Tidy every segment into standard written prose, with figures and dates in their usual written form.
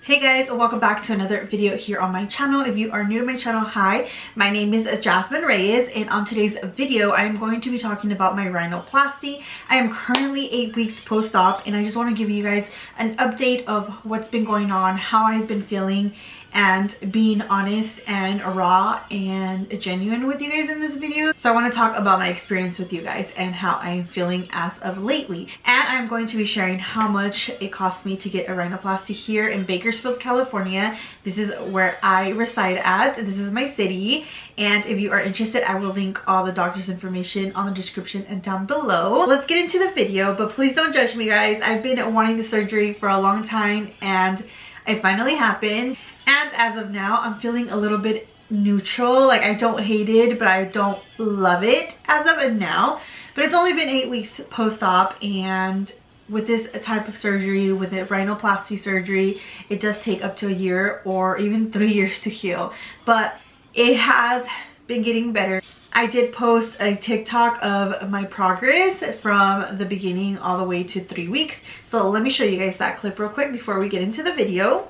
Hey guys, welcome back to another video here on my channel. If you are new to my channel, hi, my name is Jasmine Reyes, and on today's video I am going to be talking about my rhinoplasty. I am currently 8 weeks post-op, and I just want to give you guys an update of what's been going on, how I've been feeling, and being honest and raw and genuine with you guys in this video. So I want to talk about my experience with you guys and how I'm feeling as of lately. And I'm going to be sharing how much it cost me to get a rhinoplasty here in Bakersfield, California. This is where I reside at. This is my city. And if you are interested, I will link all the doctor's information on the description and down below. Let's get into the video, but please don't judge me, guys. I've been wanting the surgery for a long time and it finally happened. And as of now, I'm feeling a little bit neutral. Like, I don't hate it, but I don't love it as of now. But it's only been 8 weeks post-op, and with this type of surgery, with a rhinoplasty surgery, it does take up to a year or even 3 years to heal. But it has been getting better. I did post a TikTok of my progress from the beginning all the way to 3 weeks. So let me show you guys that clip real quick before we get into the video.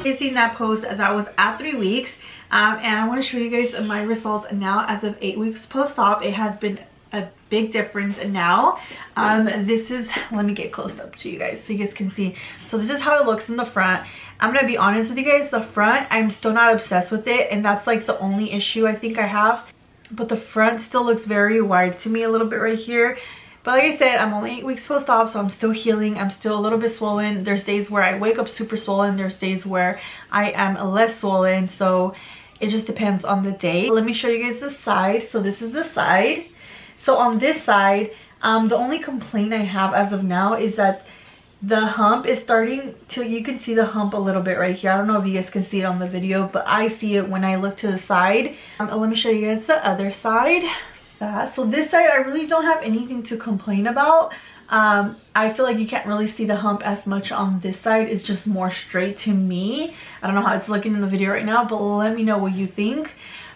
You've seen that post that was at 3 weeks, and I want to show you guys my results now as of 8 weeks post-op. It has been a big difference now. This is, let me get close up to you guys so you guys can see. So this is how it looks in the front. I'm gonna be honest with you guys, the front, I'm still not obsessed with it, and that's like the only issue I think I have. But the front still looks very wide to me a little bit right here. But like I said, I'm only 8 weeks post-op, so I'm still healing. I'm still a little bit swollen. There's days where I wake up super swollen. There's days where I am less swollen. So it just depends on the day. Let me show you guys the side. So this is the side. So on this side, the only complaint I have as of now is that the hump is starting to, you can see the hump a little bit right here. I don't know if you guys can see it on the video, but I see it when I look to the side. Let me show you guys the other side. So this side, I really don't have anything to complain about. I feel like you can't really see the hump as much on this side. It's just more straight to me. I don't know how it's looking in the video right now, but let me know what you think.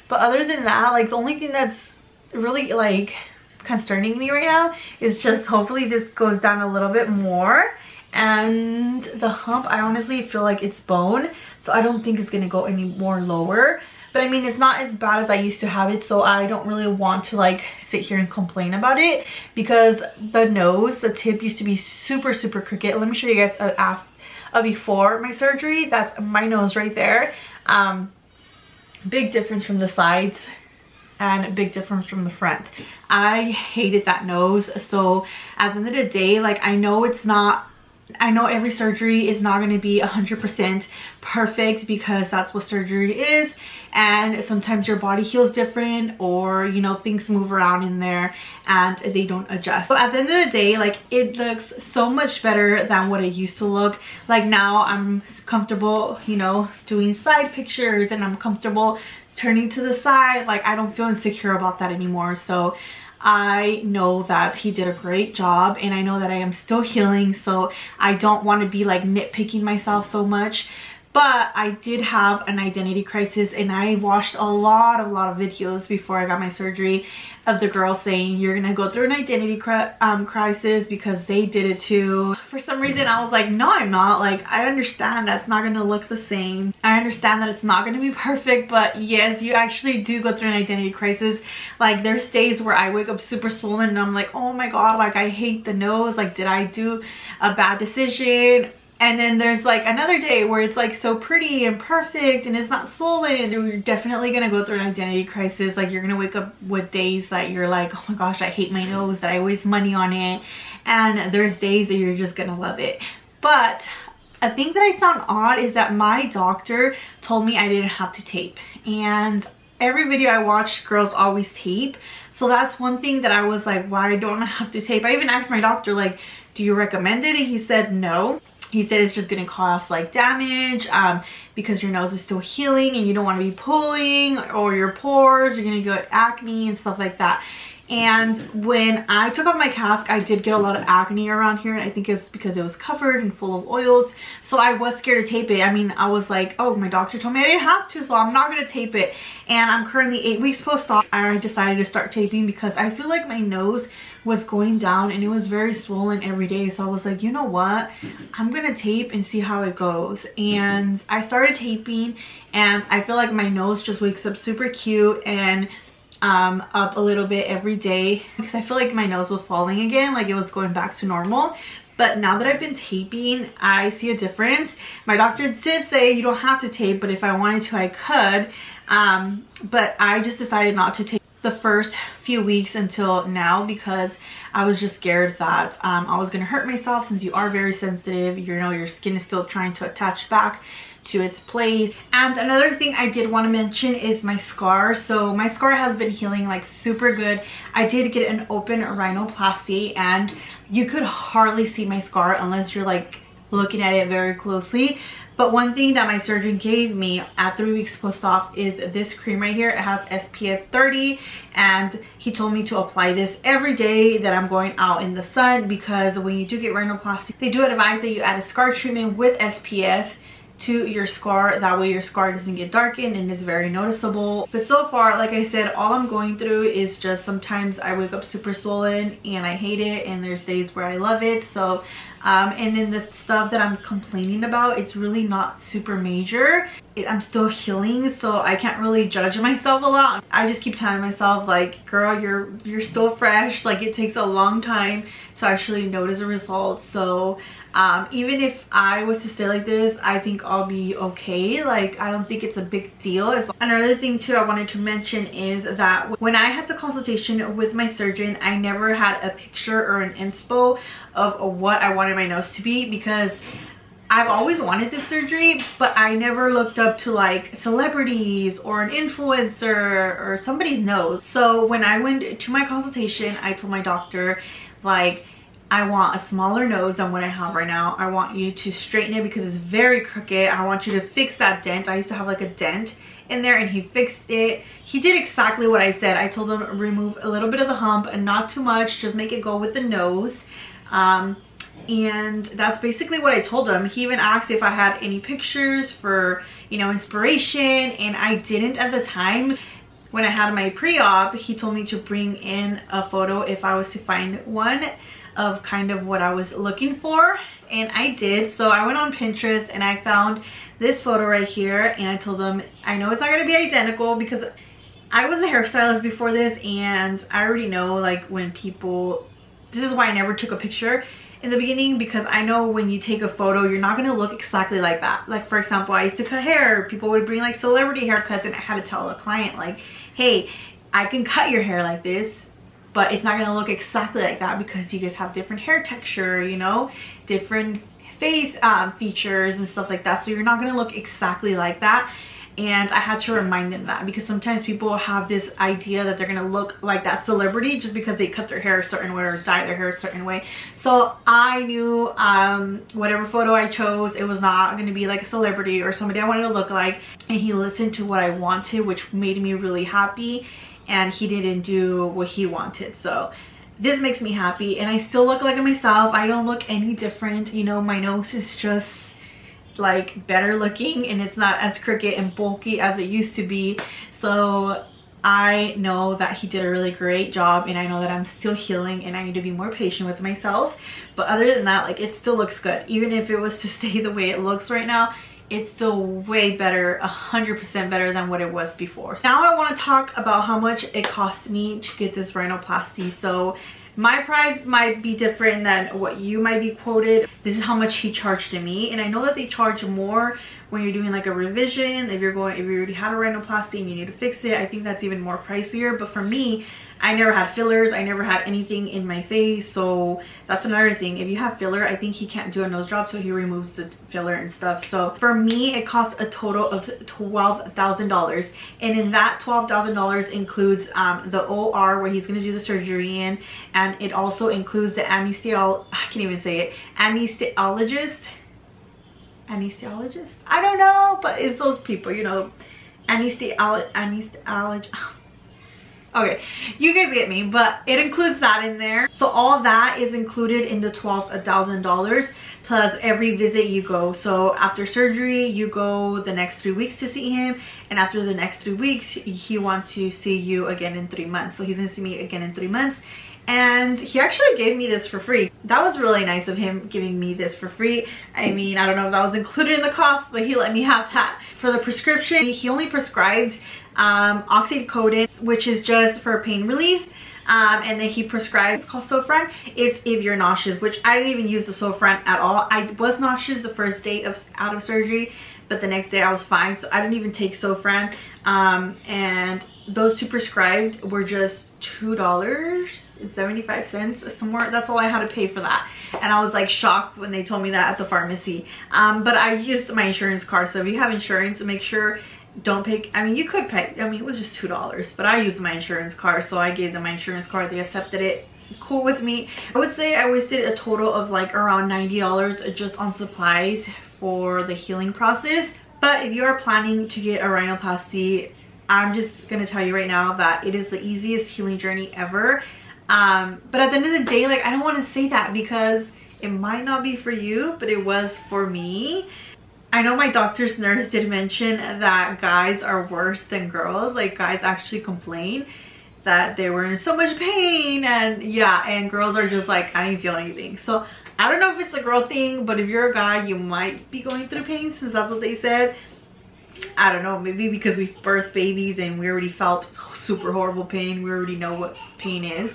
But other than that, like, the only thing that's really like concerning me right now is just hopefully this goes down a little bit more. And the hump, I honestly feel like it's bone, so I don't think it's gonna go any more lower. But I mean, it's not as bad as I used to have it, so I don't really want to like sit here and complain about it, because the nose, the tip used to be super crooked. Let me show you guys a before my surgery. That's my nose right there. Big difference from the sides and a big difference from the front. I hated that nose. So at the end of the day, like, I know every surgery is not going to be 100% perfect, because that's what surgery is, and sometimes your body heals different, or you know, things move around in there and they don't adjust. So at the end of the day, like, it looks so much better than what it used to look. Like, now I'm comfortable, you know, doing side pictures, and I'm comfortable turning to the side. Like, I don't feel insecure about that anymore. So I know that he did a great job, and I know that I am still healing, so I don't want to be like nitpicking myself so much. But I did have an identity crisis, and I watched a lot of videos before I got my surgery of the girls saying you're gonna go through an identity crisis because they did it too. For some reason I was like, no, I'm not. Like, I understand that's not gonna look the same. I understand that it's not gonna be perfect, but yes, you actually do go through an identity crisis. Like, there's days where I wake up super swollen and I'm like, oh my god, like, I hate the nose. Like, did I do a bad decision? And then there's like another day where it's like so pretty and perfect and it's not swollen. You're definitely gonna go through an identity crisis. Like, you're gonna wake up with days that you're like, oh my gosh, I hate my nose, that I waste money on it. And there's days that you're just gonna love it. But A thing that I found odd is that my doctor told me I didn't have to tape, and every video I watch, girls always tape. So that's one thing that I was like, why don't I have to tape? I even asked my doctor, like, do you recommend it? And he said no. He said it's just gonna cause like damage because your nose is still healing and you don't want to be pulling, or your pores, you're gonna get acne and stuff like that. And when I took off my cast, I did get a lot of acne around here, and I think it's because it was covered and full of oils. So I was scared to tape it. I mean, I was like, oh, my doctor told me I didn't have to, so I'm not gonna tape it. And I'm currently 8 weeks post-op. I decided to start taping because I feel like my nose was going down and it was very swollen every day. So I was like, you know what, I'm gonna tape and see how it goes. And I started taping, and I feel like my nose just wakes up super cute and up a little bit every day, because I feel like my nose was falling again, like it was going back to normal. But now that I've been taping, I see a difference. My doctor did say you don't have to tape, but if I wanted to, I could. But I just decided not to tape the first few weeks until now, because I was just scared that I was gonna hurt myself, since you are very sensitive. You know, your skin is still trying to attach back to its place. And another thing I did want to mention is my scar. So my scar has been healing like super good. I did get an open rhinoplasty, and you could hardly see my scar unless you're like looking at it very closely. But one thing that my surgeon gave me at 3 weeks post-op is this cream right here. It has SPF 30, and he told me to apply this every day that I'm going out in the sun, because when you do get rhinoplasty, they do advise that you add a scar treatment with SPF to your scar. That way your scar doesn't get darkened and is very noticeable. But so far, like I said, all I'm going through is just sometimes I wake up super swollen and I hate it, and there's days where I love it. So and then the stuff that I'm complaining about, it's really not super major. I'm still healing, so I can't really judge myself a lot. I just keep telling myself like, girl, you're still fresh. Like, it takes a long time to actually notice a result. So even if I was to stay like this, I think I'll be okay. Like, I don't think it's a big deal. Another thing too I wanted to mention is that when I had the consultation with my surgeon, I never had a picture or an inspo of what I wanted my nose to be, because I've always wanted this surgery, but I never looked up to like celebrities or an influencer or somebody's nose. So when I went to my consultation, I told my doctor, like, I want a smaller nose than what I have right now. I want you to straighten it because it's very crooked. I want you to fix that dent. I used to have like a dent in there, and he fixed it. He did exactly what I said. I told him remove a little bit of the hump and not too much, just make it go with the nose. And that's basically what I told him. He even asked if I had any pictures for, you know, inspiration, and I didn't at the time. When I had my pre-op, he told me to bring in a photo if I was to find one of kind of what I was looking for, and I did. So I went on Pinterest and I found this photo right here, and I told him, I know it's not gonna be identical because I was a hairstylist before this, and I already know like when people, this is why I never took a picture in the beginning, because I know when you take a photo, you're not gonna look exactly like that. Like, for example, I used to cut hair. People would bring like celebrity haircuts, and I had to tell a client like, hey, I can cut your hair like this, but it's not gonna look exactly like that because you guys have different hair texture, you know, different face features and stuff like that. So you're not gonna look exactly like that. And I had to remind them that, because sometimes people have this idea that they're gonna look like that celebrity just because they cut their hair a certain way or dye their hair a certain way. So I knew whatever photo I chose, it was not gonna be like a celebrity or somebody I wanted to look like. And he listened to what I wanted, which made me really happy. And he didn't do what he wanted. So this makes me happy, and I still look like myself. I don't look any different. You know, my nose is just like better looking, and it's not as crooked and bulky as it used to be. So I know that he did a really great job, and I know that I'm still healing, and I need to be more patient with myself. But other than that, like, it still looks good. Even if it was to stay the way it looks right now, it's still way better, 100% better than what it was before. Now I want to talk about how much it cost me to get this rhinoplasty. So my price might be different than what you might be quoted. This is how much he charged me, and I know that they charge more when you're doing like a revision, if you already had a rhinoplasty and you need to fix it, I think that's even more pricier. But for me, I never had fillers, I never had anything in my face, so that's another thing. If you have filler, I think he can't do a nose job, so he removes the filler and stuff. So for me, it cost a total of $12,000, and in that $12,000 includes the OR where he's gonna do the surgery in, and it also includes the I can't even say it, anesthesiologist, I don't know, but it's those people, you know, anesthesiologist. Okay, you guys get me, but it includes that in there. So all that is included in the $12,000 plus every visit you go. So after surgery, you go the next 3 weeks to see him, and after the next 3 weeks, he wants to see you again in 3 months. So he's gonna see me again in 3 months. And he actually gave me this for free. That was really nice of him, giving me this for free. I mean, I don't know if that was included in the cost, but he let me have that. For the prescription, he only prescribed oxycodone, which is just for pain relief, and then he prescribed, it's called Sofran. It's if you're nauseous, which I didn't even use the Sofran at all. I was nauseous the first day out of surgery, but the next day I was fine, so I didn't even take Sofran. And those two prescribed were just $2.75 somewhere. That's all I had to pay for that, and I was like shocked when they told me that at the pharmacy. But I used my insurance card, so if you have insurance, make sure don't pay. I mean, you could pay, I mean, it was just $2, but I used my insurance card, so I gave them my insurance card. They accepted it. Cool with me. I would say I wasted a total of like around $90 just on supplies for the healing process. But if you are planning to get a rhinoplasty, I'm just gonna tell you right now that it is the easiest healing journey ever. But at the end of the day, like, I don't want to say that because it might not be for you, but it was for me. I know my doctor's nurse did mention that guys are worse than girls. Like, guys actually complain that they were in so much pain, and yeah, and girls are just like, I didn't feel anything. So I don't know if it's a girl thing, but if you're a guy, you might be going through pain, since that's what they said. I don't know, maybe because we birthed babies and we already felt super horrible pain. We already know what pain is.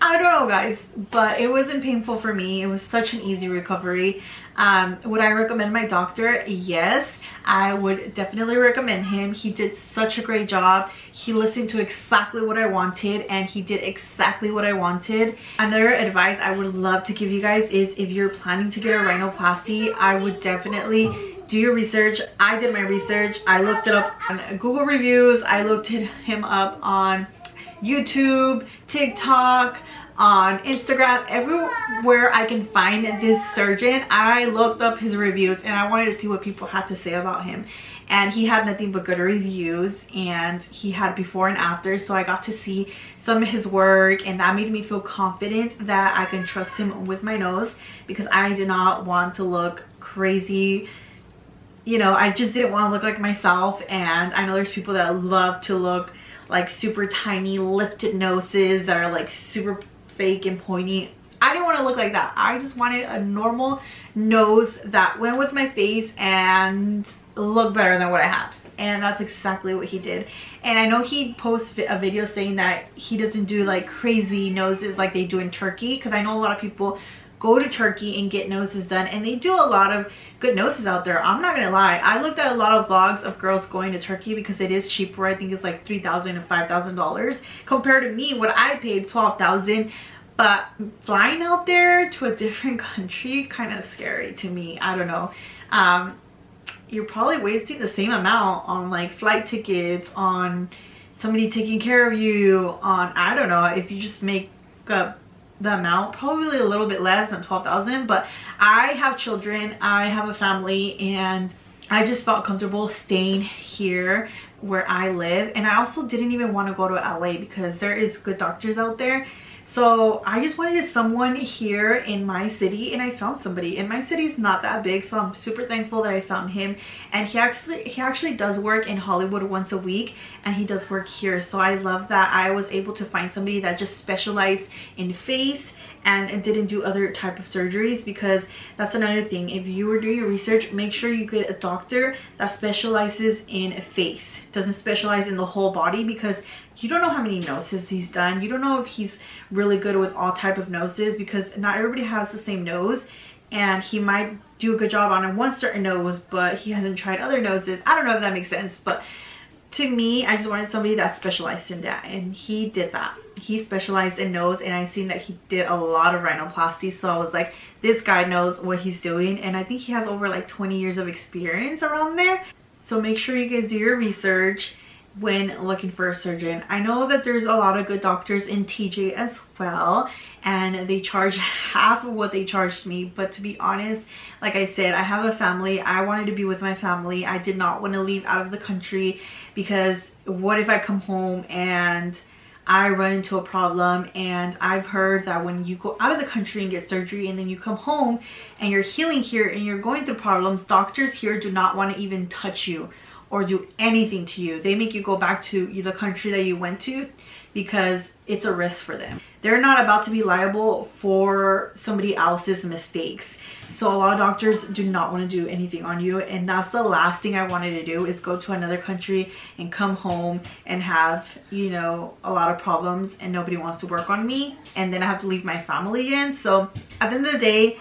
I don't know, guys, but it wasn't painful for me. It was such an easy recovery. Would I recommend my doctor? Yes, I would definitely recommend him. He did such a great job. He listened to exactly what I wanted, and he did exactly what I wanted. Another advice I would love to give you guys is, if you're planning to get a rhinoplasty, I would definitely do your research. I did my research. I looked it up on Google reviews. I looked him up on YouTube, TikTok, on Instagram, everywhere I can find this surgeon. I looked up his reviews and I wanted to see what people had to say about him, and he had nothing but good reviews, and he had before and after, so I got to see some of his work, and that made me feel confident that I can trust him with my nose, because I did not want to look crazy. You know, I just didn't want to look like myself, and I know there's people that love to look like super tiny lifted noses that are like super fake and pointy. I didn't want to look like that. I just wanted a normal nose that went with my face and looked better than what I had, and that's exactly what he did. And I know he posted a video saying that he doesn't do like crazy noses like they do in Turkey, because I know a lot of people go to Turkey and get noses done, and they do a lot of good noses out there. I'm not gonna lie, I looked at a lot of vlogs of girls going to Turkey because it is cheaper. I think it's like $3,000 to $5,000 compared to me, what I paid $12,000. But flying out there to a different country, kind of scary to me. I don't know. You're probably wasting the same amount on like flight tickets, on somebody taking care of you, on, I don't know, if you just make up the amount, probably a little bit less than $12,000. But I have children, I have a family, and I just felt comfortable staying here where I live. And I also didn't even want to go to LA because there is good doctors out there. So I just wanted someone here in my city, and I found somebody. And my city's not that big, so I'm super thankful that I found him. And he actually does work in Hollywood once a week, and he does work here. So I love that I was able to find somebody that just specialized in face and didn't do other type of surgeries, because that's another thing. If you were doing your research, make sure you get a doctor that specializes in face, doesn't specialize in the whole body, because you don't know how many noses he's done. You don't know if he's really good with all type of noses, because not everybody has the same nose, and he might do a good job on one certain nose, but he hasn't tried other noses. I don't know if that makes sense, but to me, I just wanted somebody that specialized in that, and he did that. He specialized in nose, and I seen that he did a lot of rhinoplasty, so I was like, this guy knows what he's doing, and I think he has over like 20 years of experience around there. So make sure you guys do your research when looking for a surgeon. I know that there's a lot of good doctors in TJ as well, and they charge half of what they charged me, but to be honest, like I said, I have a family. I wanted to be with my family. I did not want to leave out of the country, because what if I come home and I run into a problem? And I've heard that when you go out of the country and get surgery and then you come home and you're healing here and you're going through problems, doctors here do not want to even touch you or do anything to you. They make you go back to the country that you went to because it's a risk for them. They're not about to be liable for somebody else's mistakes. So a lot of doctors do not want to do anything on you, and that's the last thing I wanted to do, is go to another country and come home and have, you know, a lot of problems and nobody wants to work on me, and then I have to leave my family again. So at the end of the day,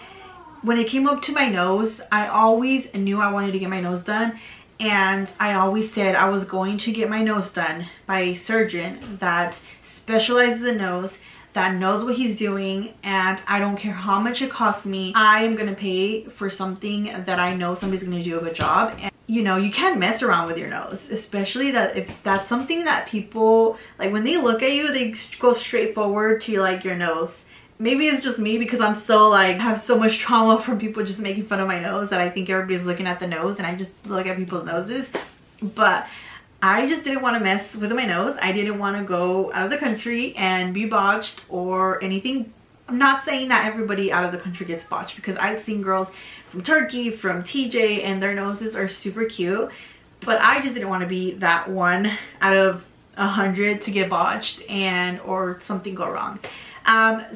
when it came up to my nose, I always knew I wanted to get my nose done, and I always said I was going to get my nose done by a surgeon that specializes in nose, that knows what he's doing, and I don't care how much it costs me. I am gonna pay for something that I know somebody's gonna do a good job. And you know, you can't mess around with your nose, especially that if that's something that people like, when they look at you, they go straight forward to like your nose. Maybe it's just me because I'm so like, have so much trauma from people just making fun of my nose that I think everybody's looking at the nose and I just look at people's noses. But I just didn't want to mess with my nose. I didn't want to go out of the country and be botched or anything. I'm not saying that everybody out of the country gets botched, because I've seen girls from Turkey, from TJ, and their noses are super cute. But I just didn't want to be that one out of 100 to get botched and or something go wrong.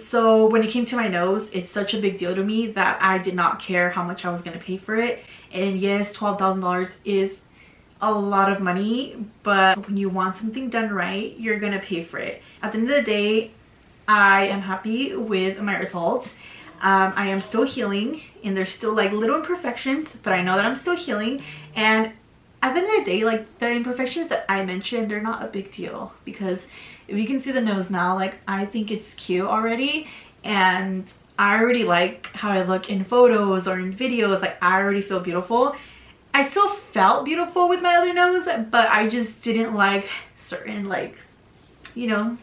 So when it came to my nose, it's such a big deal to me that I did not care how much I was going to pay for it. And yes, $12,000 is a lot of money, but when you want something done right, you're gonna pay for it. At the end of the day, I am happy with my results. I am still healing, and there's still like little imperfections, but I know that I'm still healing. And at the end of the day, like the imperfections that I mentioned, they're not a big deal, because if you can see the nose now, like I think it's cute already, and I already like how I look in photos or in videos. Like I already feel beautiful. I still felt beautiful with my other nose, but I just didn't like certain, like, you know,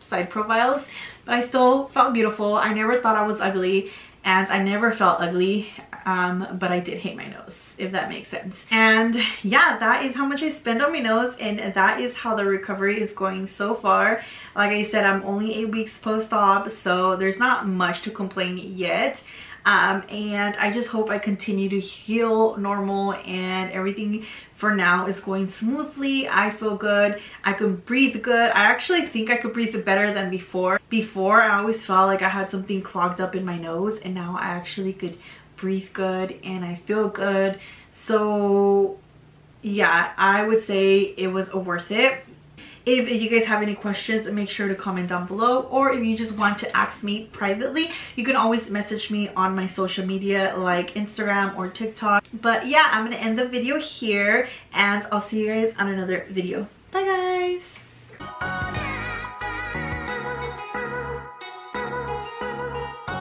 side profiles. But I still felt beautiful. I never thought I was ugly, and I never felt ugly, but I did hate my nose, if that makes sense. And yeah, that is how much I spend on my nose, and that is how the recovery is going so far. Like I said, I'm only 8 weeks post-op, so there's not much to complain yet. And I just hope I continue to heal normal, and everything for now is going smoothly. I feel good. I can breathe good. I actually think I could breathe better than before. Before, I always felt like I had something clogged up in my nose, and now I actually could breathe good and I feel good. So yeah, I would say it was worth it. If you guys have any questions, make sure to comment down below, or if you just want to ask me privately, you can always message me on my social media like Instagram or TikTok. But yeah, I'm gonna end the video here, and I'll see you guys on another video.